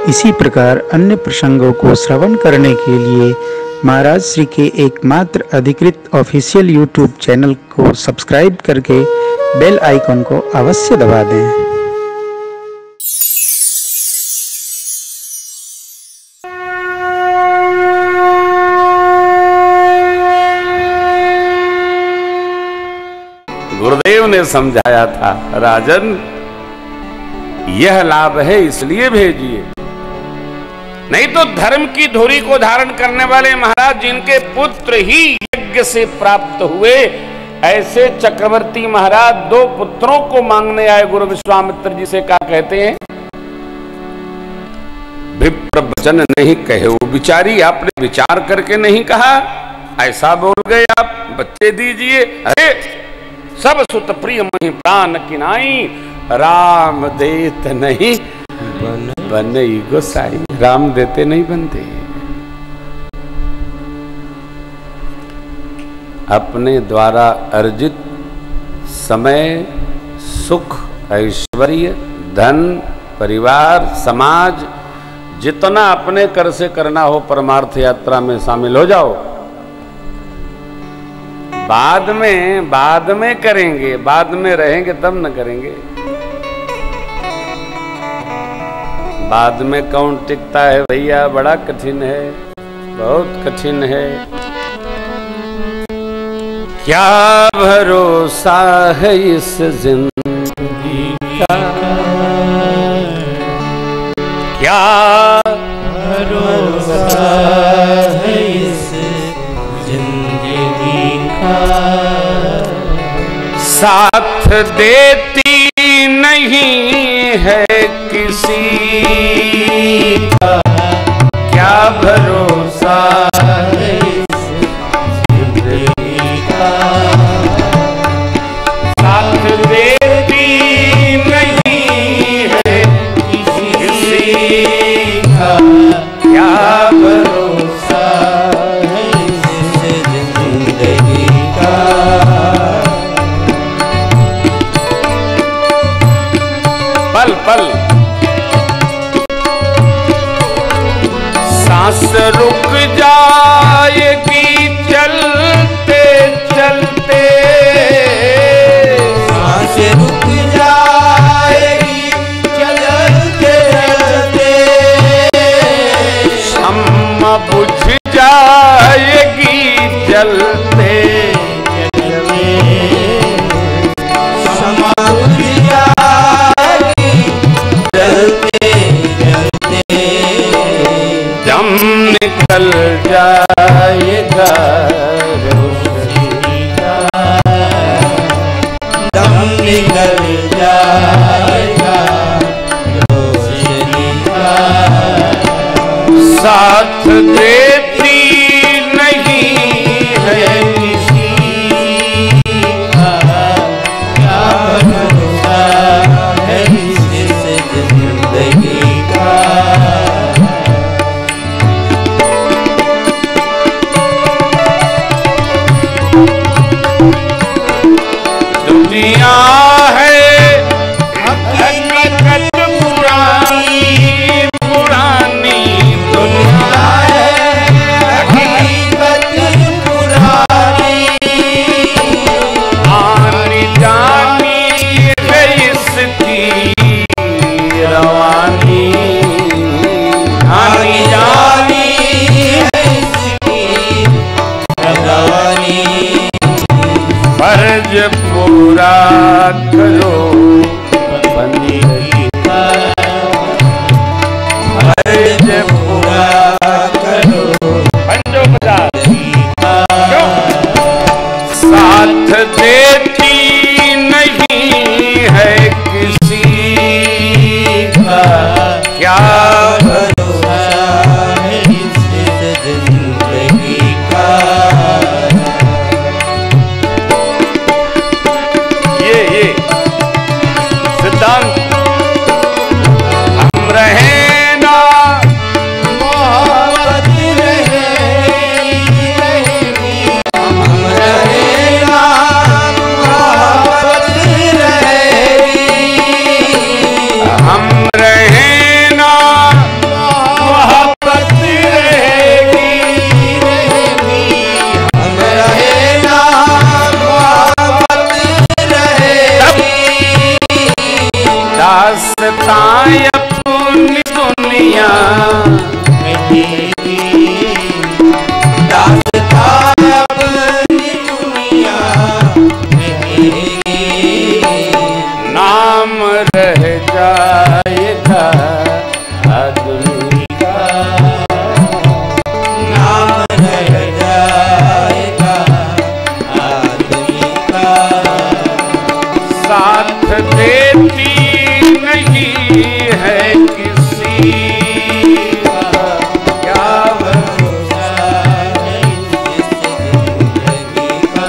इसी प्रकार अन्य प्रसंगों को श्रवण करने के लिए महाराज श्री के एकमात्र अधिकृत ऑफिशियल यूट्यूब चैनल को सब्सक्राइब करके बेल आइकन को अवश्य दबा दें। गुरुदेव ने समझाया था, राजन यह लाभ है इसलिए भेजिए, नहीं तो धर्म की धुरी को धारण करने वाले महाराज जिनके पुत्र ही यज्ञ से प्राप्त हुए, ऐसे चक्रवर्ती महाराज 2 पुत्रों को मांगने आए गुरु विश्वामित्र जी से। क्या कहते हैं? विप्र वचन नहीं कहे वो बिचारी, आपने विचार करके नहीं कहा, ऐसा बोल गए आप, बच्चे दीजिए। अरे सब सुत प्रिय मही प्राण किनाई, राम देत नहीं बने गोसाई। राम देते नहीं बनते, अपने द्वारा अर्जित समय, सुख, ऐश्वर्य, धन, परिवार, समाज, जितना अपने कर से करना हो परमार्थ यात्रा में शामिल हो जाओ। बाद में करेंगे, बाद में रहेंगे तब न करेंगे। बाद में कौन टिकता है भैया, बड़ा कठिन है, बहुत कठिन है। क्या भरोसा है इस जिंदगी का, क्या भरोसा है इस जिंदगी का, साथ देती नहीं है किसी का, क्या भरोसा है इस जिंदगी का, साथ देती नहीं है किसी का, क्या भरोसा है इस जिंदगी का। पल पल सांस रुक जाएगी चलते चलते, सांस रुक जाएगी चलते चलते, शम्मा बुझ जाएगी जलते जलते, शम्मा बुझ जाएगी जलते जलते, दम निकल जाएगा रोशनी का, दम निकल जाएगा रोशनी का, साथ देती नहीं है किसी का, क्या भरोसा है इस जिंदगी का। दुनिया है हकीकत पुरानी पुरानी, दुनिया है हकीकत पुरानी, आनी जानी है इसकी रवानी, आनी जानी है इसकी रवानी, फर्ज पूरा करो बंदगी का, फर्ज पूरा करो बंदगी का, साथ देती नहीं है किसी का, क्या भरोसा है इस जिंदगी का। ये सिद्धांत हम रहे ना मोहब्बत रहेगी, हम रहे ना मोहब्बत रहेगी, हम रहे ना अपनी दुनिया दास था अपनी दुनिया नाम रह जाएगा आदमी का, नाम रह जाएगा आदमी का। साथ देती नहीं है किसी का, क्या भरोसा है इस जिंदगी का।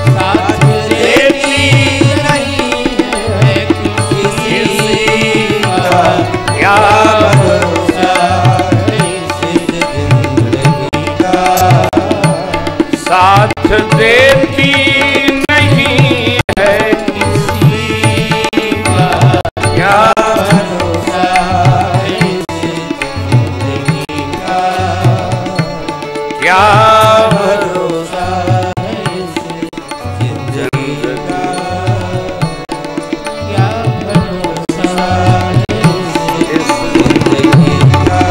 साथ देती नहीं है किसी का, क्या भरोसा है इस जिंदगी का। साथ देती नहीं है किसी का, क्या भरोसा है इस जिंदगी का। क्या भरोसा है इस जिंदगी का। क्या भरोसा है इस जिंदगी का।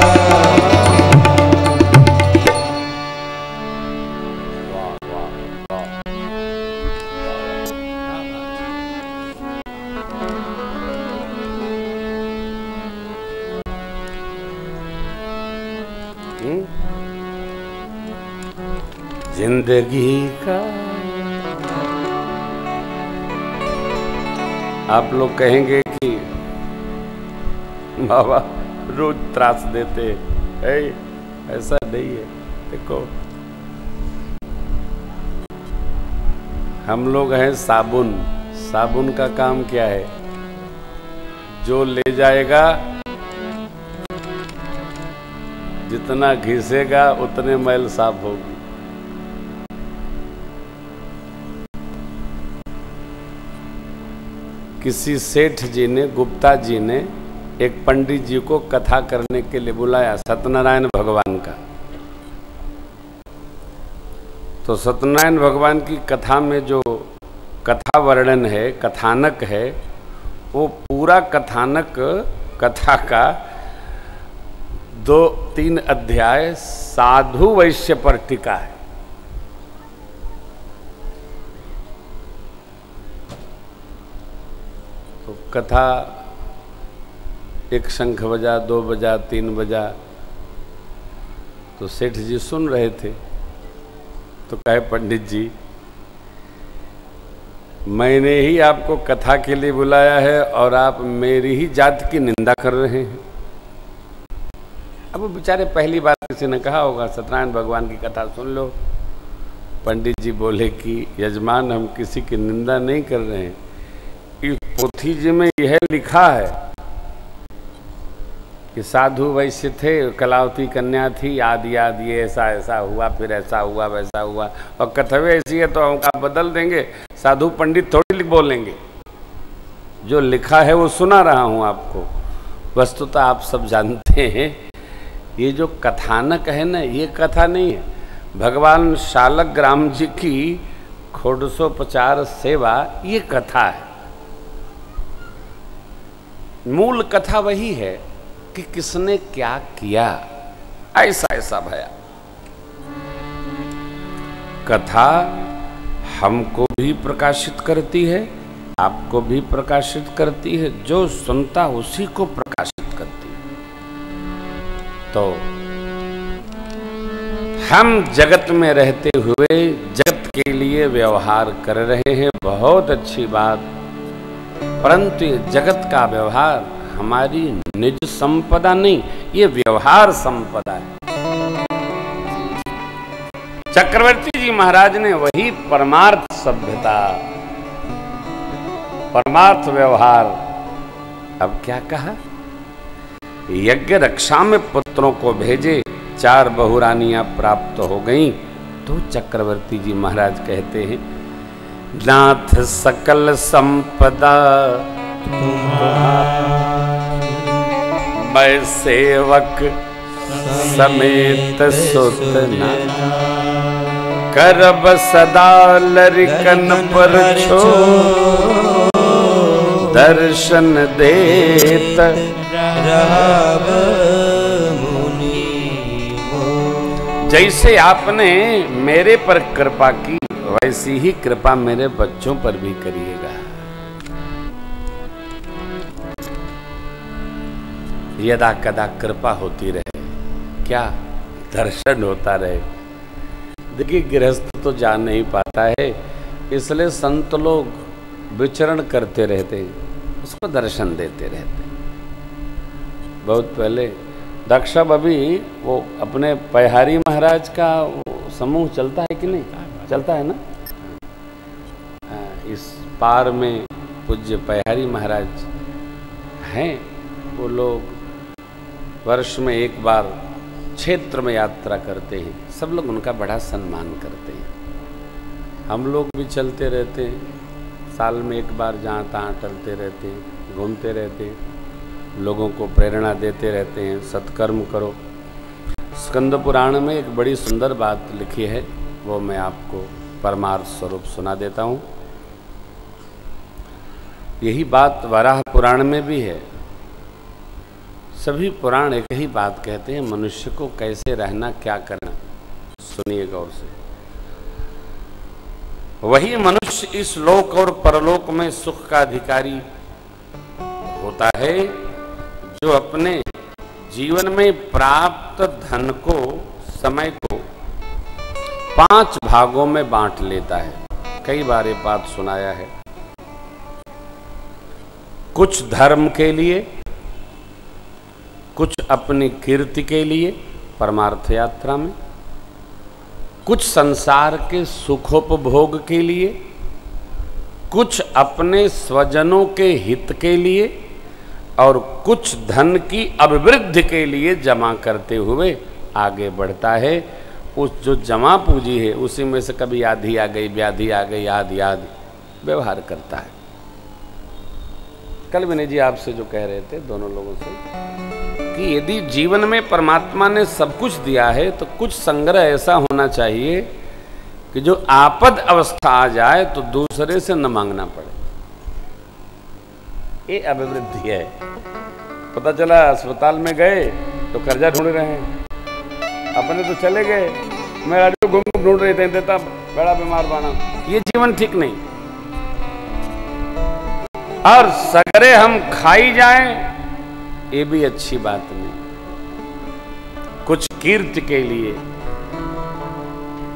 जिंदगी का। आप लोग कहेंगे कि बाबा रोज त्रास देते हैं, ऐसा नहीं है। देखो हम लोग हैं साबुन। साबुन का काम क्या है? जो ले जाएगा, जितना घिसेगा उतने मैल साफ होगी। किसी सेठ जी ने, गुप्ता जी ने एक पंडित जी को कथा करने के लिए बुलाया, सत्यनारायण भगवान का। तो सत्यनारायण भगवान की कथा में जो कथा वर्णन है, कथानक है, वो पूरा कथानक कथा का 2-3 अध्याय साधु वैश्य पर टिका है। तो कथा एक शंख बजा, 2 बजा, 3 बजा, तो सेठ जी सुन रहे थे। तो कहे पंडित जी, मैंने ही आपको कथा के लिए बुलाया है और आप मेरी ही जात की निंदा कर रहे हैं। अब वो बेचारे पहली बार किसी ने कहा होगा सत्यनारायण भगवान की कथा सुन लो। पंडित जी बोले कि यजमान, हम किसी की निंदा नहीं कर रहे हैं। इस पोथी जी में यह लिखा है कि साधु वैश्य थे, कलावती कन्या थी, आदि आदि ये ऐसा ऐसा हुआ, फिर ऐसा हुआ, वैसा हुआ, और कथवे ऐसी है तो हम आप बदल देंगे। साधु पंडित थोड़ी बोलेंगे। जो लिखा है वो सुना रहा हूँ आपको। वस्तुतः आप सब जानते हैं ये जो कथानक है ना, ये कथा नहीं है। भगवान शालग्राम जी की खोडसोपचार सेवा, ये कथा है। मूल कथा वही है कि किसने क्या किया, ऐसा ऐसा भया। कथा हमको भी प्रकाशित करती है, आपको भी प्रकाशित करती है, जो सुनता उसी को प्रकाशित करती है। तो हम जगत में रहते हुए जगत के लिए व्यवहार कर रहे हैं, बहुत अच्छी बात। परंतु ये जगत का व्यवहार हमारी निज संपदा नहीं, ये व्यवहार संपदा है। चक्रवर्ती जी महाराज ने वही परमार्थ सभ्यता, परमार्थ व्यवहार, अब क्या कहा? यज्ञ रक्षा में पुत्रों को भेजे, 4 बहुरानियां प्राप्त हो गईं। तो चक्रवर्ती जी महाराज कहते हैं, नाथ सकल संपदा मैं सेवक समेत सुतना, करब सदा लरिकन पर छो, दर्शन देत राव मुनि मोह। जैसे आपने मेरे पर कृपा की वैसी ही कृपा मेरे बच्चों पर भी करिएगा। यदा कदा कृपा होती रहे, क्या दर्शन होता रहे। देखिए गृहस्थ तो जान नहीं पाता है, इसलिए संत लोग विचरण करते रहते हैं, उसको दर्शन देते रहते हैं। बहुत पहले दक्ष अभी वो अपने पहाड़ी महाराज का समूह चलता है कि नहीं चलता है ना, इस पार में पूज्य पहाड़ी महाराज हैं। वो लोग वर्ष में एक बार क्षेत्र में यात्रा करते हैं, सब लोग उनका बड़ा सम्मान करते हैं। हम लोग भी चलते रहते हैं, साल में एक बार जहाँ तहाँ टलते रहते हैं, घूमते रहते हैं, लोगों को प्रेरणा देते रहते हैं, सत्कर्म करो। स्कंद पुराण में एक बड़ी सुंदर बात लिखी है, वो मैं आपको परमार्थ स्वरूप सुना देता हूँ। यही बात वराह पुराण में भी है। सभी पुराण एक ही बात कहते हैं, मनुष्य को कैसे रहना, क्या करना। सुनिए गौर से। वही मनुष्य इस लोक और परलोक में सुख का अधिकारी होता है जो अपने जीवन में प्राप्त धन को, समय को 5 भागों में बांट लेता है। कई बार ये बात सुनाया है। कुछ धर्म के लिए, कुछ अपनी कीर्ति के लिए परमार्थ यात्रा में, कुछ संसार के सुखोपभोग के लिए, कुछ अपने स्वजनों के हित के लिए और कुछ धन की अभिवृद्धि के लिए जमा करते हुए आगे बढ़ता है। उस जो जमा पूंजी है उसी में से कभी आधी आ गई, व्याधि आ गई, आदि व्यवहार करता है। कल विनय जी आपसे जो कह रहे थे दोनों लोगों से कि यदि जीवन में परमात्मा ने सब कुछ दिया है तो कुछ संग्रह ऐसा होना चाहिए कि जो आपद अवस्था आ जाए तो दूसरे से न मांगना पड़े। ये अभिवृद्धि है। पता चला अस्पताल में गए तो कर्जा ढूंढ रहे हैं, अपने तो चले गए, मैं घूम ढूंढ रहे थे, देता बड़ा बीमार बाना। ये जीवन ठीक नहीं। और सगरे हम खाई जाएं ये भी अच्छी बात नहीं। कुछ कीर्ति के लिए,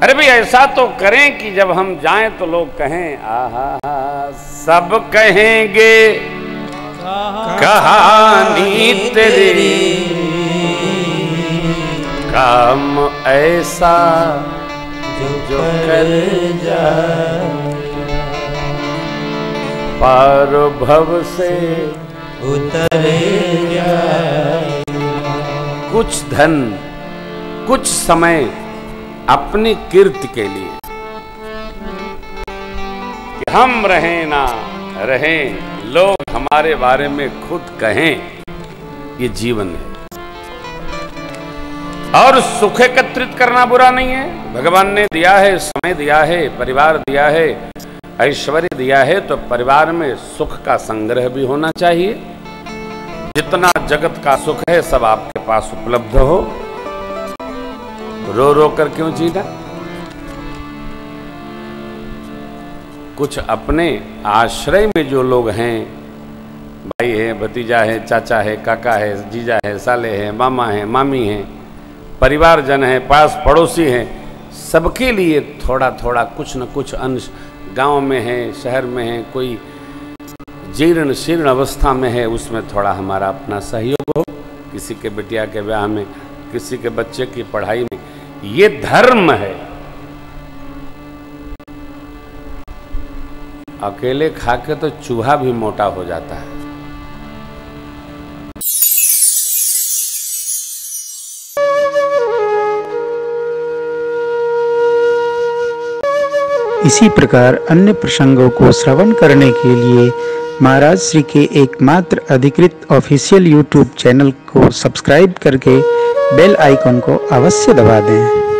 अरे भाई ऐसा तो करें कि जब हम जाएं तो लोग कहें आहा सब कहेंगे कहानी तेरी, काम ऐसा जो कर जाए, पार भव से उतरे जाए। कुछ धन, कुछ समय अपनी कीर्ति के लिए कि हम रहें ना रहें, लोग हमारे बारे में खुद कहें, ये जीवन है। और सुख एकत्रित करना बुरा नहीं है। भगवान ने दिया है, समय दिया है, परिवार दिया है, ऐश्वर्य दिया है, तो परिवार में सुख का संग्रह भी होना चाहिए। जितना जगत का सुख है सब आपके पास उपलब्ध हो। रो रो कर क्यों जीना। कुछ अपने आश्रय में जो लोग हैं, भाई है, भतीजा है, चाचा है, काका है, जीजा है, साले है, मामा है, मामी है, परिवारजन है, पास पड़ोसी हैं, सबके लिए थोड़ा थोड़ा कुछ न कुछ अंश, गांव में है, शहर में है, कोई जीर्ण शीर्ण अवस्था में है, उसमें थोड़ा हमारा अपना सहयोग हो। किसी के बिटिया के ब्याह में, किसी के बच्चे की पढ़ाई में, ये धर्म है। अकेले खा के तो चूहा भी मोटा हो जाता है। इसी प्रकार अन्य प्रसंगों को श्रवण करने के लिए महाराज श्री के एकमात्र अधिकृत ऑफिशियल यूट्यूब चैनल को सब्सक्राइब करके बेल आइकन को अवश्य दबा दें।